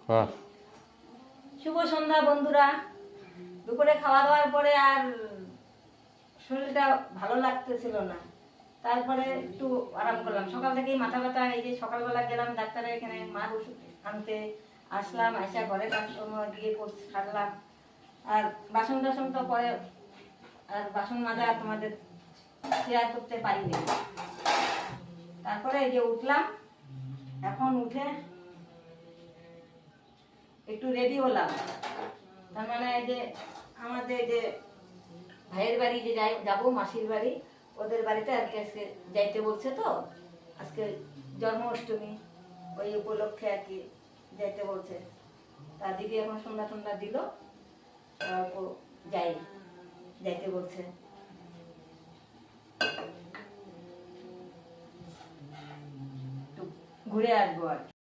বাহ, শুভ সন্ধ্যা বন্ধুরা। দুপুরে খাওয়া দাওয়ার পরে আর শরীরটা ভালো লাগতেছিল না, তারপরে একটু আরাম করলাম। সকাল থেকেই মাথা ব্যথা, এই যে সকালবেলা গেলাম ডাক্তারের এখানে মার ওষুধ আনতে, আসলাম, আসা ঘরে কাজকর্ম দিয়ে সারলাম। আর বাসন টাসন তো পরে, আর বাসন মাজা তোমাদের শেয়ার করতে পারিনি। তারপরে এই যে উঠলাম, এখন উঠে একটু রেডি হলাম। তার মানে এই যে আমাদের যে ভাইয়ের বাড়ি যে যাবো, মাসির বাড়ি, ওদের বাড়িতে আর কি আজকে যাইতে বলছে। তো আজকে জন্মাষ্টমী, ওই উপলক্ষে আর কি যাইতে বলছে। তার দিদি এখন সন্ধ্যা টন্ধ্যা দিল, যাই যাইতে বলছে। ঘুরে আসবো আর